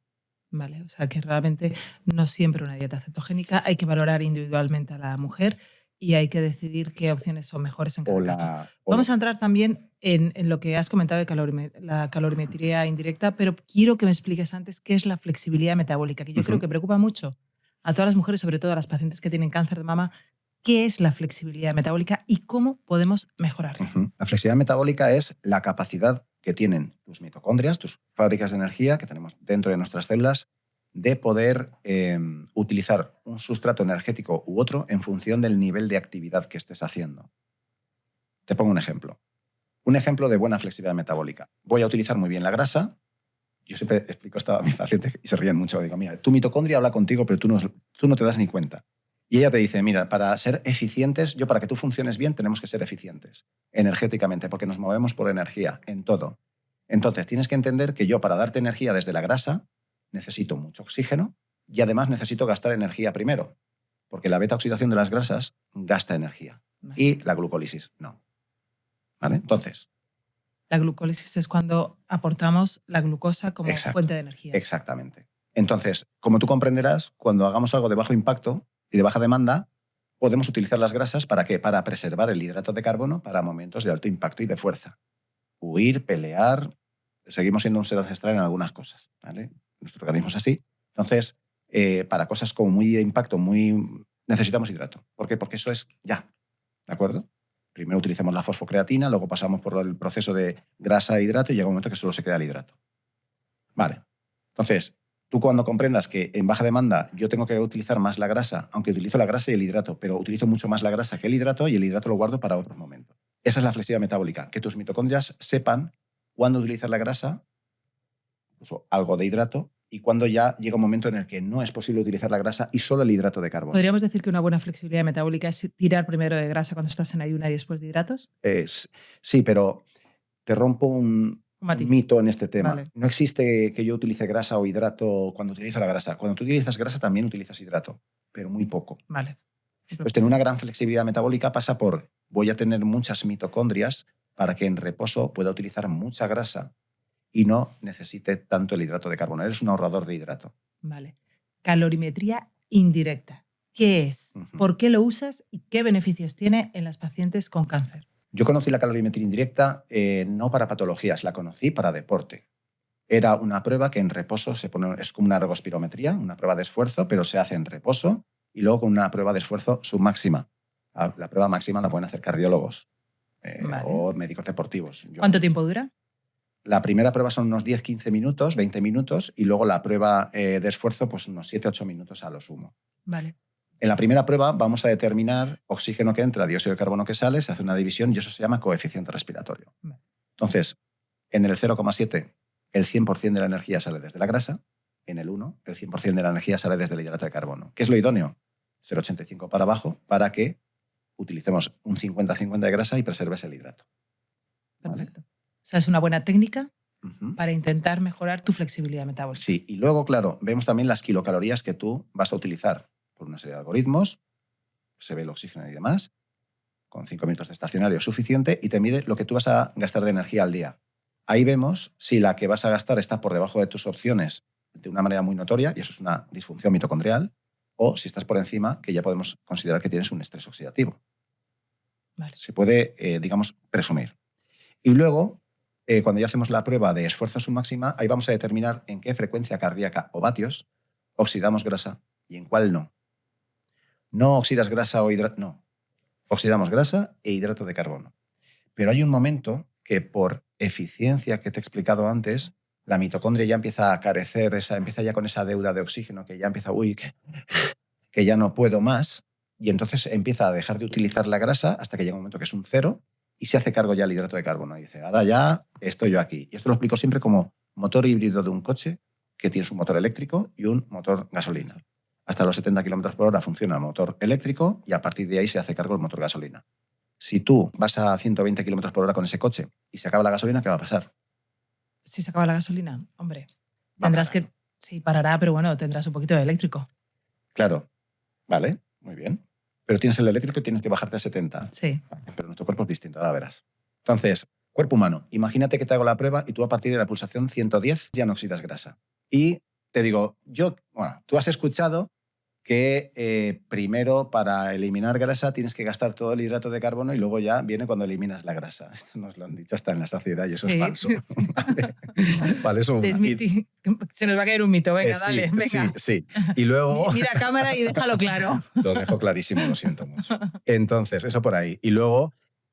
Speaker 1: Vale, o sea que realmente no siempre una dieta cetogénica, hay que valorar individualmente a la mujer y hay que decidir qué opciones son mejores en cada caso. Vamos a entrar también en lo que has comentado de la calorimetría indirecta, pero quiero que me expliques antes qué es la flexibilidad metabólica, que yo creo que preocupa mucho a todas las mujeres, sobre todo a las pacientes que tienen cáncer de mama. ¿Qué es la flexibilidad metabólica y cómo podemos mejorarla?
Speaker 2: La flexibilidad metabólica es la capacidad que tienen tus mitocondrias, tus fábricas de energía que tenemos dentro de nuestras células, de poder utilizar un sustrato energético u otro en función del nivel de actividad que estés haciendo. Te pongo un ejemplo. Un ejemplo de buena flexibilidad metabólica. Voy a utilizar muy bien la grasa. Yo siempre explico esto a mis pacientes y se ríen mucho. Digo, mira, tu mitocondria habla contigo, pero tú no te das ni cuenta. Y ella te dice, mira, para ser eficientes, para que tú funciones bien, tenemos que ser eficientes energéticamente, porque nos movemos por energía en todo. Entonces, tienes que entender que yo, para darte energía desde la grasa, necesito mucho oxígeno y además necesito gastar energía primero, porque la beta-oxidación de las grasas gasta energía y la glucólisis no. ¿Vale? Entonces,
Speaker 1: la glucólisis es cuando aportamos la glucosa como fuente de energía.
Speaker 2: Exactamente. Entonces, como tú comprenderás, cuando hagamos algo de bajo impacto y de baja demanda, podemos utilizar las grasas ¿para qué? Para preservar el hidrato de carbono para momentos de alto impacto y de fuerza. Huir, pelear, seguimos siendo un ser ancestral en algunas cosas, ¿vale? Nuestro organismo es así. Entonces, para cosas como muy de impacto, necesitamos hidrato. ¿Por qué? Porque eso es ya, ¿de acuerdo? Primero utilizamos la fosfocreatina, luego pasamos por el proceso de grasa e hidrato y llega un momento que solo se queda el hidrato. Vale. Entonces, tú cuando comprendas que en baja demanda yo tengo que utilizar más la grasa, aunque utilizo la grasa y el hidrato, pero utilizo mucho más la grasa que el hidrato y el hidrato lo guardo para otros momentos. Esa es la flexibilidad metabólica, que tus mitocondrias sepan cuándo utilizar la grasa, incluso algo de hidrato, y cuando ya llega un momento en el que no es posible utilizar la grasa y solo el hidrato de carbono.
Speaker 1: ¿Podríamos decir que una buena flexibilidad metabólica es tirar primero de grasa cuando estás en ayuna y después de hidratos?
Speaker 2: Sí, pero te rompo un mito en este tema.
Speaker 1: Vale.
Speaker 2: No existe que yo utilice grasa o hidrato cuando utilizo la grasa. Cuando tú utilizas grasa también utilizas hidrato, pero muy poco.
Speaker 1: Vale.
Speaker 2: Pues tener una gran flexibilidad metabólica pasa por voy a tener muchas mitocondrias para que en reposo pueda utilizar mucha grasa y no necesite tanto el hidrato de carbono. Eres un ahorrador de hidrato.
Speaker 1: Vale. Calorimetría indirecta. ¿Qué es? ¿Por qué lo usas y qué beneficios tiene en las pacientes con cáncer?
Speaker 2: Yo conocí la calorimetría indirecta no para patologías, la conocí para deporte. Era una prueba que en reposo se pone, es como una ergospirometría, una prueba de esfuerzo, pero se hace en reposo y luego con una prueba de esfuerzo submáxima. La prueba máxima la pueden hacer cardiólogos o médicos deportivos.
Speaker 1: ¿Cuánto tiempo dura?
Speaker 2: La primera prueba son unos 10-15 minutos, 20 minutos, y luego la prueba de esfuerzo pues unos 7-8 minutos a lo sumo.
Speaker 1: Vale.
Speaker 2: En la primera prueba vamos a determinar oxígeno que entra, dióxido de carbono que sale, se hace una división y eso se llama coeficiente respiratorio. Vale. Entonces, en el 0,7 el 100% de la energía sale desde la grasa, en el 1 el 100% de la energía sale desde el hidrato de carbono. ¿Qué es lo idóneo? 0,85 para abajo para que utilicemos un 50-50 de grasa y preserves el hidrato.
Speaker 1: Perfecto. ¿Vale? O sea, es una buena técnica para intentar mejorar tu flexibilidad metabólica.
Speaker 2: Sí, y luego, claro, vemos también las kilocalorías que tú vas a utilizar por una serie de algoritmos, se ve el oxígeno y demás, con 5 minutos de estacionario es suficiente y te mide lo que tú vas a gastar de energía al día. Ahí vemos si la que vas a gastar está por debajo de tus opciones de una manera muy notoria, y eso es una disfunción mitocondrial, o si estás por encima, que ya podemos considerar que tienes un estrés oxidativo.
Speaker 1: Vale.
Speaker 2: Se puede, digamos, presumir. Y luego, cuando ya hacemos la prueba de esfuerzo submáxima, ahí vamos a determinar en qué frecuencia cardíaca o vatios oxidamos grasa y en cuál no. No oxidas grasa o hidrato, no. Oxidamos grasa e hidrato de carbono. Pero hay un momento que por eficiencia que te he explicado antes, la mitocondria ya empieza a carecer, empieza ya con esa deuda de oxígeno que ya empieza, que ya no puedo más, y entonces empieza a dejar de utilizar la grasa hasta que llega un momento que es un 0 y se hace cargo ya el hidrato de carbono. Y dice, ahora ya estoy yo aquí. Y esto lo explico siempre como motor híbrido de un coche que tienes un motor eléctrico y un motor gasolina. Hasta los 70 km por hora funciona el motor eléctrico y a partir de ahí se hace cargo el motor gasolina. Si tú vas a 120 km por hora con ese coche y se acaba la gasolina, ¿qué va a pasar?
Speaker 1: Si se acaba la gasolina, hombre, tendrás que... Sí, parará, pero bueno, tendrás un poquito de eléctrico.
Speaker 2: Claro, vale, muy bien. Pero tienes el eléctrico y tienes que bajarte a 70.
Speaker 1: Sí.
Speaker 2: Pero nuestro cuerpo es distinto, ahora verás. Entonces, cuerpo humano, imagínate que te hago la prueba y tú a partir de la pulsación 110 ya no oxidas grasa. Y te digo, tú has escuchado que primero para eliminar grasa tienes que gastar todo el hidrato de carbono y luego ya viene cuando eliminas la grasa. Esto nos lo han dicho hasta en la saciedad y eso es falso. Sí. Vale, eso
Speaker 1: se nos va a caer un mito, venga, dale, venga.
Speaker 2: Sí. Y luego...
Speaker 1: Mira a cámara y déjalo claro.
Speaker 2: Lo dejo clarísimo, lo siento mucho. Entonces, eso por ahí. Y luego,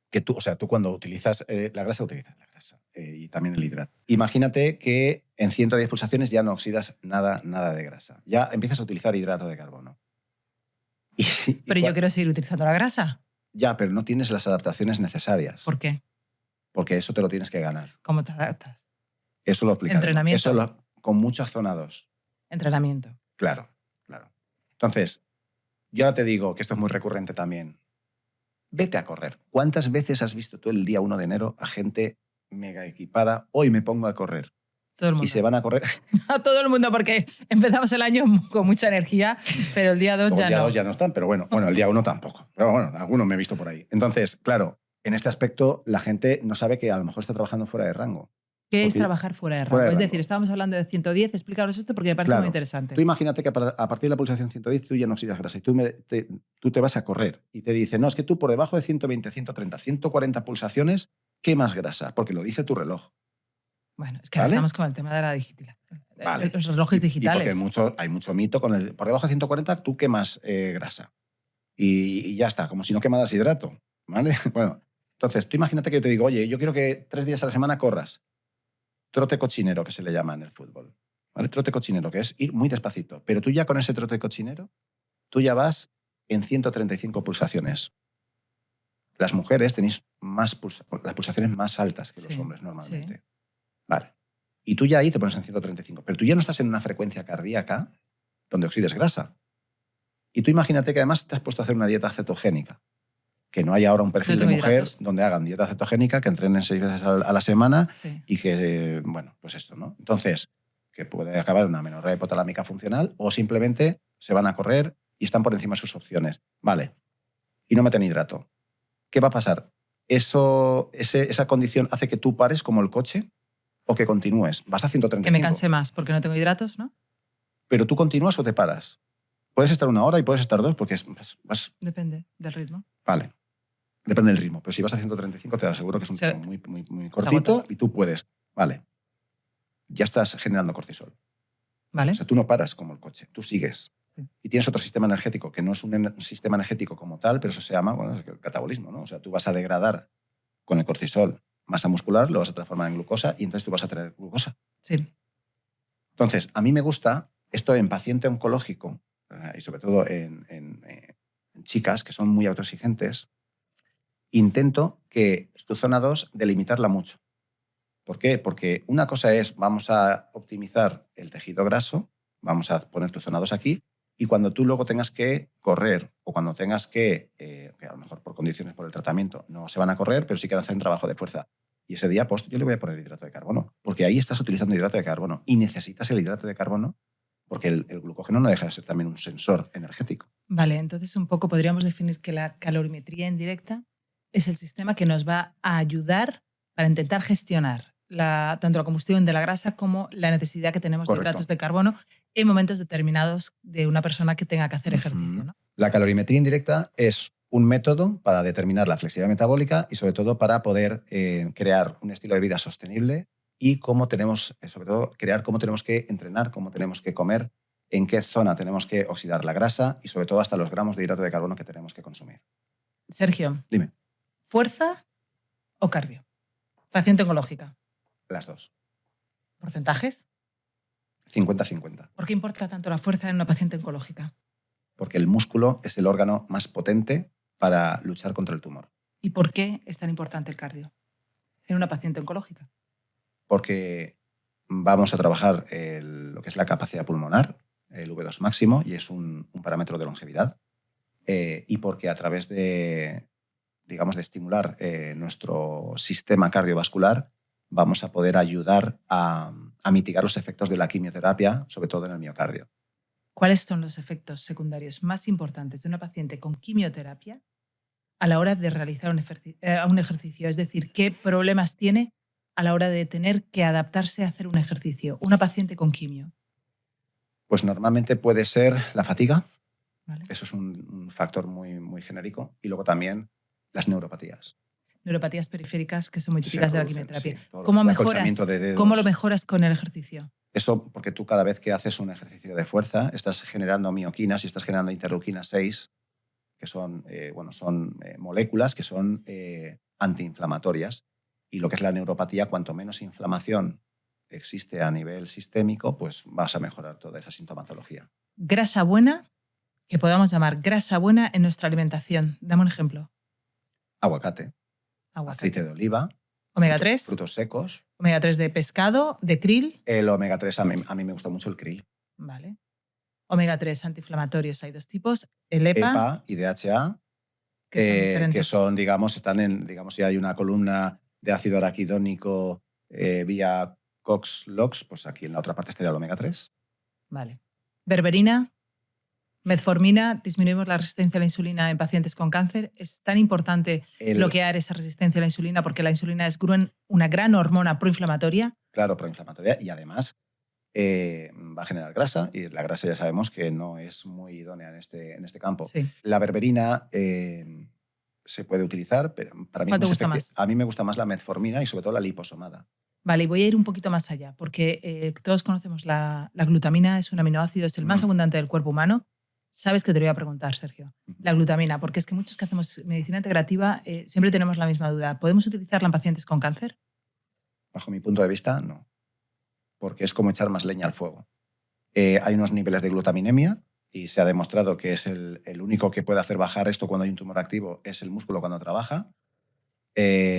Speaker 2: que tú cuando utilizas la grasa, utilizas la grasa y también el hidrato. Imagínate que en 110 pulsaciones ya no oxidas nada de grasa. Ya empiezas a utilizar hidrato de carbono.
Speaker 1: Pero yo quiero seguir utilizando la grasa.
Speaker 2: Ya, pero no tienes las adaptaciones necesarias.
Speaker 1: ¿Por qué?
Speaker 2: Porque eso te lo tienes que ganar.
Speaker 1: ¿Cómo te adaptas?
Speaker 2: Eso lo explicaré.
Speaker 1: Entrenamiento.
Speaker 2: Con muchos zonados.
Speaker 1: Entrenamiento.
Speaker 2: Claro. Entonces, Yo ahora te digo que esto es muy recurrente también. Vete a correr. ¿Cuántas veces has visto tú el día 1 de enero a gente mega equipada? Hoy me pongo a correr.
Speaker 1: Todo el mundo.
Speaker 2: Y se van a correr.
Speaker 1: A todo el mundo, porque empezamos el año con mucha energía, pero el día 2 ya no.
Speaker 2: El día 2 ya no están, pero bueno, el día 1 tampoco. Pero bueno, algunos me he visto por ahí. Entonces, claro, en este aspecto la gente no sabe que a lo mejor está trabajando fuera de rango.
Speaker 1: ¿Qué es trabajar fuera de rango? Es decir, estábamos hablando de 110, explícanos esto porque me parece muy interesante.
Speaker 2: Tú imagínate que a partir de la pulsación 110 tú ya no oxidas grasa y tú te vas a correr y te dicen, no, es que tú por debajo de 120, 130, 140 pulsaciones quemas grasa, porque lo dice tu reloj.
Speaker 1: Bueno, es que ahora estamos con el tema de la digitalización.
Speaker 2: Vale.
Speaker 1: Los relojes digitales.
Speaker 2: Y porque hay mucho mito con por debajo de 140 tú quemas grasa y ya está, como si no quemaras hidrato. ¿Vale? Bueno, entonces tú imagínate que yo te digo, oye, yo quiero que 3 días a la semana corras. Trote cochinero, que se le llama en el fútbol. ¿Vale? Trote cochinero, que es ir muy despacito. Pero tú ya con ese trote cochinero, tú ya vas en 135 pulsaciones. Las mujeres tenéis las pulsaciones más altas que los hombres normalmente.
Speaker 1: Sí.
Speaker 2: Vale. Y tú ya ahí te pones en 135. Pero tú ya no estás en una frecuencia cardíaca donde oxides grasa. Y tú imagínate que además te has puesto a hacer una dieta cetogénica. Que no hay ahora un perfil de mujer donde hagan dieta cetogénica, que entrenen 6 veces a la semana y que, bueno, pues esto, ¿no? Entonces, que puede acabar en una amenorrea hipotalámica funcional o simplemente se van a correr y están por encima de sus opciones. Vale. Y no meten hidrato. ¿Qué va a pasar? ¿Esa condición hace que tú pares como el coche o que continúes? Vas a 135.
Speaker 1: Que me canse más porque no tengo hidratos, ¿no?
Speaker 2: Pero tú continúas o te paras. Puedes estar 1 hora y puedes estar 2 porque vas...
Speaker 1: Depende del ritmo.
Speaker 2: Vale. Depende del ritmo, pero si vas a 135 te aseguro que es un ritmo muy cortito y tú puedes. Vale. Ya estás generando cortisol.
Speaker 1: Vale.
Speaker 2: O sea, tú no paras como el coche, tú sigues. Sí. Y tienes otro sistema energético, que no es un sistema energético como tal, pero eso se llama el catabolismo, ¿no? O sea, tú vas a degradar con el cortisol masa muscular, lo vas a transformar en glucosa y entonces tú vas a tener glucosa.
Speaker 1: Sí.
Speaker 2: Entonces, a mí me gusta esto en paciente oncológico y sobre todo en chicas que son muy autoexigentes. Intento que tu zona 2 delimitarla mucho. ¿Por qué? Porque una cosa es, vamos a optimizar el tejido graso, vamos a poner tu zona 2 aquí, y cuando tú luego tengas que correr o cuando tengas que a lo mejor por condiciones por el tratamiento no se van a correr, pero sí que hacen trabajo de fuerza. Y ese día post yo le voy a poner hidrato de carbono, porque ahí estás utilizando hidrato de carbono y necesitas el hidrato de carbono porque el glucógeno no deja de ser también un sensor energético.
Speaker 1: Vale, entonces un poco podríamos definir que la calorimetría indirecta es el sistema que nos va a ayudar para intentar gestionar tanto la combustión de la grasa como la necesidad que tenemos de hidratos de carbono en momentos determinados de una persona que tenga que hacer ejercicio, ¿no?
Speaker 2: La calorimetría indirecta es un método para determinar la flexibilidad metabólica y sobre todo para poder crear un estilo de vida sostenible y sobre todo crear cómo tenemos que entrenar, cómo tenemos que comer, en qué zona tenemos que oxidar la grasa y sobre todo hasta los gramos de hidrato de carbono que tenemos que consumir.
Speaker 1: Sergio.
Speaker 2: Dime.
Speaker 1: ¿Fuerza o cardio? Paciente oncológica.
Speaker 2: Las dos.
Speaker 1: ¿Porcentajes?
Speaker 2: 50-50.
Speaker 1: ¿Por qué importa tanto la fuerza en una paciente oncológica?
Speaker 2: Porque el músculo es el órgano más potente para luchar contra el tumor.
Speaker 1: ¿Y por qué es tan importante el cardio en una paciente oncológica?
Speaker 2: Porque vamos a trabajar lo que es la capacidad pulmonar, el V2 máximo, y es un parámetro de longevidad. Y porque a través de estimular nuestro sistema cardiovascular, vamos a poder ayudar a mitigar los efectos de la quimioterapia, sobre todo en el miocardio.
Speaker 1: ¿Cuáles son los efectos secundarios más importantes de una paciente con quimioterapia a la hora de realizar un ejercicio? Es decir, ¿qué problemas tiene a la hora de tener que adaptarse a hacer un ejercicio una paciente con quimio?
Speaker 2: Pues normalmente puede ser la fatiga.
Speaker 1: Vale.
Speaker 2: Eso es un factor muy, muy genérico. Y luego también las neuropatías.
Speaker 1: Neuropatías periféricas que son muy típicas de la quimioterapia.
Speaker 2: Sí,
Speaker 1: ¿Cómo lo mejoras con el ejercicio?
Speaker 2: Eso porque tú cada vez que haces un ejercicio de fuerza estás generando mioquinas y estás generando interleuquina 6, que son, son moléculas que son antiinflamatorias. Y lo que es la neuropatía, cuanto menos inflamación existe a nivel sistémico, pues vas a mejorar toda esa sintomatología.
Speaker 1: Grasa buena, que podamos llamar grasa buena en nuestra alimentación. Dame un ejemplo.
Speaker 2: Aguacate. Aceite de oliva.
Speaker 1: Omega 3.
Speaker 2: Frutos secos.
Speaker 1: Omega 3 de pescado, de krill.
Speaker 2: El omega 3, a mí me gusta mucho el krill.
Speaker 1: Vale. Omega 3 antiinflamatorios hay dos tipos, el EPA,
Speaker 2: EPA y DHA,
Speaker 1: que son diferentes.
Speaker 2: que son, digamos, están en, digamos, si hay una columna de ácido araquidónico vía COX-LOX, pues aquí en la otra parte estaría el omega 3.
Speaker 1: Vale. Berberina, metformina, disminuimos la resistencia a la insulina en pacientes con cáncer. Es tan importante bloquear esa resistencia a la insulina porque la insulina es una gran hormona proinflamatoria.
Speaker 2: Claro, proinflamatoria, y además va a generar grasa, y la grasa ya sabemos que no es muy idónea en este campo.
Speaker 1: Sí.
Speaker 2: La berberina se puede utilizar, pero para mí
Speaker 1: ¿Cuál te gusta más?
Speaker 2: A mí me gusta más la metformina y sobre todo la liposomada.
Speaker 1: Vale, y voy a ir un poquito más allá, porque todos conocemos la glutamina, es un aminoácido, es el más abundante del cuerpo humano. Sabes que te lo voy a preguntar, Sergio. La glutamina, porque es que muchos que hacemos medicina integrativa siempre tenemos la misma duda. ¿Podemos utilizarla en pacientes con cáncer?
Speaker 2: Bajo mi punto de vista, no. Porque es como echar más leña al fuego. Hay unos niveles de glutaminemia y se ha demostrado que es el único que puede hacer bajar esto cuando hay un tumor activo, es el músculo cuando trabaja.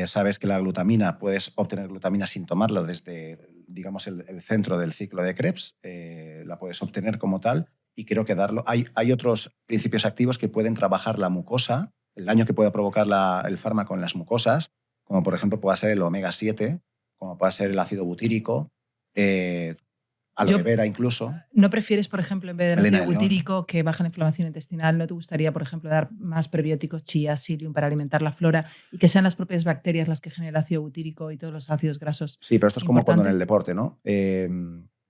Speaker 2: Sabes que la glutamina, puedes obtener glutamina sin tomarla desde, digamos, el centro del ciclo de Krebs. La puedes obtener como tal y creo que darlo. Hay otros principios activos que pueden trabajar la mucosa, el daño que puede provocar el fármaco en las mucosas, como por ejemplo puede ser el omega 7, como puede ser el ácido butírico, aloe vera incluso.
Speaker 1: ¿No prefieres, por ejemplo, en vez del ácido butírico que baja la inflamación intestinal, no te gustaría, por ejemplo, dar más prebióticos, chía, psyllium para alimentar la flora y que sean las propias bacterias las que generan el ácido butírico y todos los ácidos grasos?
Speaker 2: Sí, pero esto es como cuando en el deporte, ¿no?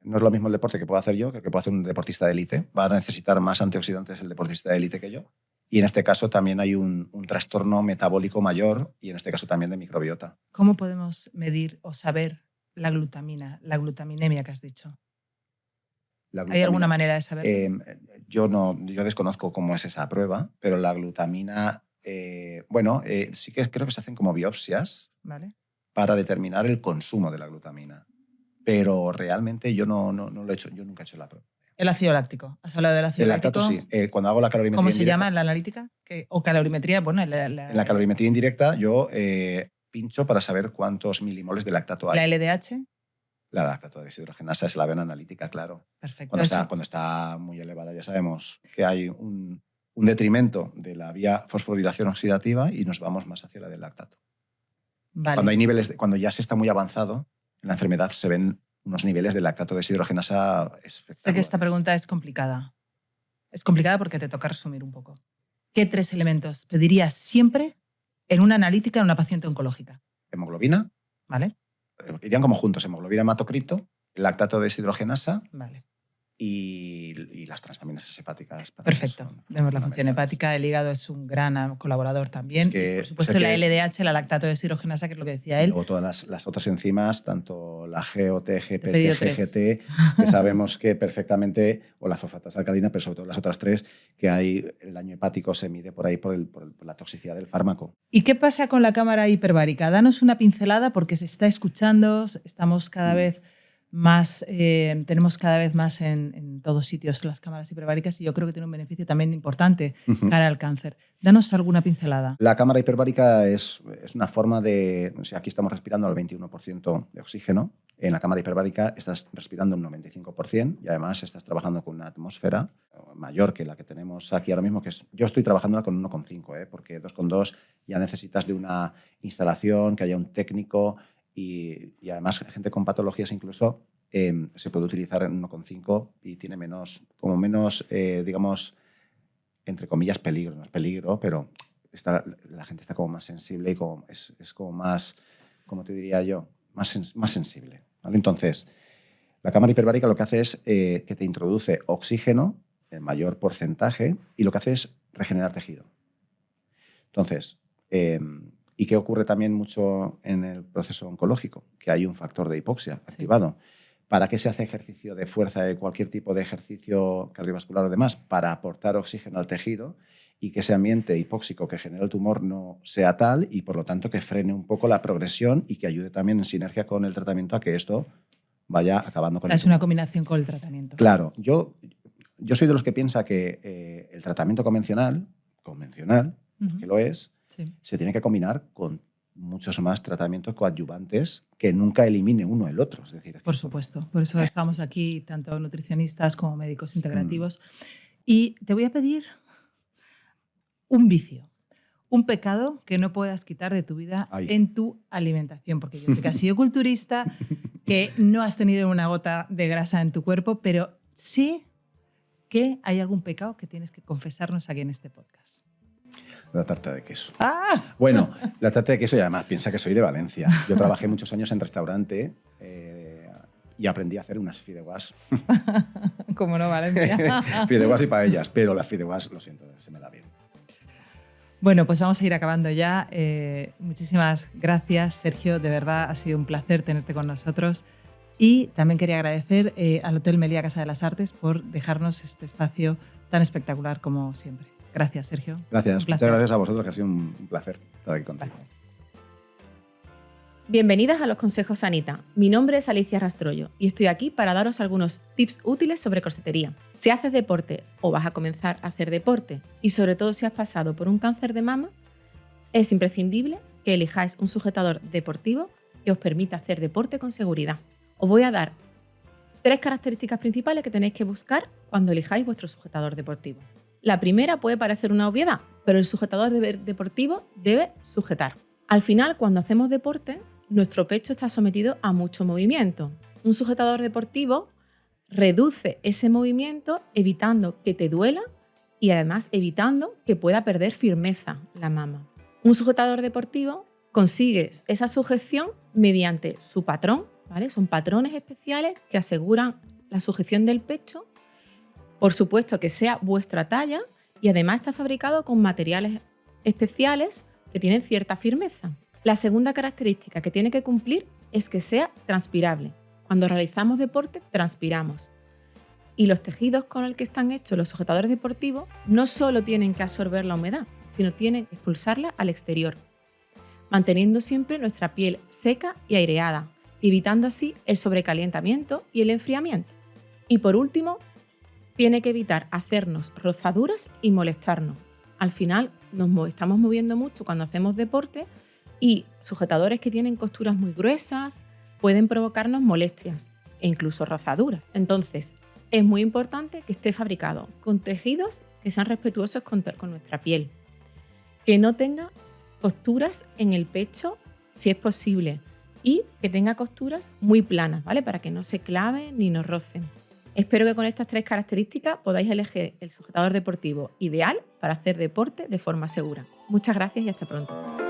Speaker 2: No es lo mismo el deporte que puedo hacer yo que el que puede hacer un deportista de élite. Va a necesitar más antioxidantes el deportista de élite que yo. Y en este caso también hay un trastorno metabólico mayor y en este caso también de microbiota.
Speaker 1: ¿Cómo podemos medir o saber la glutamina, la glutaminemia que has dicho? ¿Hay alguna manera de saberlo?
Speaker 2: Yo desconozco cómo es esa prueba, pero la glutamina, sí que creo que se hacen como biopsias,
Speaker 1: ¿vale?,
Speaker 2: para determinar el consumo de la glutamina. Pero realmente yo no lo he hecho, yo nunca he hecho la prueba.
Speaker 1: ¿El ácido láctico? ¿Has hablado del ácido láctico?
Speaker 2: El lactato sí. Cuando hago la calorimetría
Speaker 1: ¿Cómo se llama en la analítica? ¿O calorimetría? Bueno,
Speaker 2: en la calorimetría indirecta yo pincho para saber cuántos milimoles de lactato hay.
Speaker 1: ¿La LDH?
Speaker 2: La lactato deshidrogenasa es la vena analítica, claro.
Speaker 1: Perfecto.
Speaker 2: Cuando está muy elevada ya sabemos que hay un detrimento de la vía fosforilación oxidativa y nos vamos más hacia la del lactato.
Speaker 1: Vale.
Speaker 2: Cuando hay niveles, cuando ya se está muy avanzado en la enfermedad, se ven unos niveles de lactato deshidrogenasa espectaculares.
Speaker 1: Sé que esta pregunta es complicada. Es complicada porque te toca resumir un poco. ¿Qué 3 elementos pedirías siempre en una analítica en una paciente oncológica?
Speaker 2: Hemoglobina.
Speaker 1: Vale.
Speaker 2: Irían como juntos, hemoglobina, hematocrito, lactato deshidrogenasa.
Speaker 1: Vale.
Speaker 2: Y las transaminasas hepáticas.
Speaker 1: Perfecto. Vemos la función hepática. El hígado es un gran colaborador también.
Speaker 2: Es que,
Speaker 1: y por supuesto, la LDH, la lactato deshidrogenasa, que es lo que decía él.
Speaker 2: Y luego todas las otras enzimas, tanto la GOT, GPT, GGT, que sabemos que perfectamente, o la fosfatasa alcalina, pero sobre todo las otras 3, que hay el daño hepático se mide por ahí por la toxicidad del fármaco.
Speaker 1: ¿Y qué pasa con la cámara hiperbárica? Danos una pincelada porque se está escuchando, estamos cada vez más, tenemos cada vez más en todos sitios las cámaras hiperbáricas y yo creo que tiene un beneficio también importante cara al cáncer. Danos alguna pincelada.
Speaker 2: La cámara hiperbárica es una forma de... O sea, aquí estamos respirando al 21% de oxígeno. En la cámara hiperbárica estás respirando un 95% y además estás trabajando con una atmósfera mayor que la que tenemos aquí ahora mismo, que es, yo estoy trabajando con 1,5, porque 2,2 ya necesitas de una instalación, que haya un técnico y además gente con patologías incluso se puede utilizar en 1,5 y tiene menos, digamos, entre comillas, peligro. No es peligro, pero la gente está como más sensible y es como más, ¿cómo te diría yo? Más sensible, ¿vale? Entonces, la cámara hiperbárica lo que hace es que te introduce oxígeno en mayor porcentaje y lo que hace es regenerar tejido. Entonces, ¿y qué ocurre también mucho en el proceso oncológico? Que hay un factor de hipoxia activado. ¿Para qué se hace ejercicio de fuerza, de cualquier tipo de ejercicio cardiovascular o demás? Para aportar oxígeno al tejido y que ese ambiente hipóxico que genera el tumor no sea tal y, por lo tanto, que frene un poco la progresión y que ayude también en sinergia con el tratamiento a que esto vaya acabando con el tumor.
Speaker 1: Es una combinación con el tratamiento.
Speaker 2: Claro. Yo soy de los que piensa que el tratamiento convencional, que lo es, se tiene que combinar con muchos más tratamientos coadyuvantes que nunca elimine uno el otro. Es decir,
Speaker 1: por supuesto, por eso estamos aquí, tanto nutricionistas como médicos integrativos. Y te voy a pedir un vicio, un pecado que no puedas quitar de tu vida en tu alimentación, porque yo sé que has sido culturista, que no has tenido una gota de grasa en tu cuerpo, pero sí que hay algún pecado que tienes que confesarnos aquí en este podcast.
Speaker 2: La tarta de queso.
Speaker 1: ¡Ah!
Speaker 2: Bueno, la tarta de queso, y además piensa que soy de Valencia. Yo trabajé muchos años en restaurante y aprendí a hacer unas fideuás.
Speaker 1: Como no, Valencia.
Speaker 2: Fideuás y paellas, pero las fideuás, lo siento, se me da bien.
Speaker 1: Bueno, pues vamos a ir acabando ya. Muchísimas gracias, Sergio. De verdad ha sido un placer tenerte con nosotros. Y también quería agradecer al Hotel Meliá Casa de las Artes por dejarnos este espacio tan espectacular como siempre. Gracias, Sergio.
Speaker 2: Gracias. Muchas gracias a vosotros, que ha sido un placer estar aquí contigo.
Speaker 1: Gracias.
Speaker 3: Bienvenidas a Los Consejos Sanita. Mi nombre es Alicia Rastrollo y estoy aquí para daros algunos tips útiles sobre corsetería. Si haces deporte o vas a comenzar a hacer deporte y sobre todo si has pasado por un cáncer de mama, es imprescindible que elijáis un sujetador deportivo que os permita hacer deporte con seguridad. Os voy a dar 3 características principales que tenéis que buscar cuando elijáis vuestro sujetador deportivo. La primera puede parecer una obviedad, pero el sujetador deportivo debe sujetar. Al final, cuando hacemos deporte, nuestro pecho está sometido a mucho movimiento. Un sujetador deportivo reduce ese movimiento evitando que te duela y además evitando que pueda perder firmeza la mama. Un sujetador deportivo consigue esa sujeción mediante su patrón, ¿vale? Son patrones especiales que aseguran la sujeción del pecho. Por supuesto que sea vuestra talla y además está fabricado con materiales especiales que tienen cierta firmeza. La segunda característica que tiene que cumplir es que sea transpirable. Cuando realizamos deporte, transpiramos. Y los tejidos con el que están hechos los sujetadores deportivos no solo tienen que absorber la humedad, sino tienen que expulsarla al exterior, manteniendo siempre nuestra piel seca y aireada, evitando así el sobrecalentamiento y el enfriamiento. Y por último, tiene que evitar hacernos rozaduras y molestarnos. Al final nos estamos moviendo mucho cuando hacemos deporte y sujetadores que tienen costuras muy gruesas pueden provocarnos molestias e incluso rozaduras. Entonces, es muy importante que esté fabricado con tejidos que sean respetuosos con nuestra piel, que no tenga costuras en el pecho si es posible y que tenga costuras muy planas, ¿vale? Para que no se claven ni nos rocen. Espero que con estas 3 características podáis elegir el sujetador deportivo ideal para hacer deporte de forma segura. Muchas gracias y hasta pronto.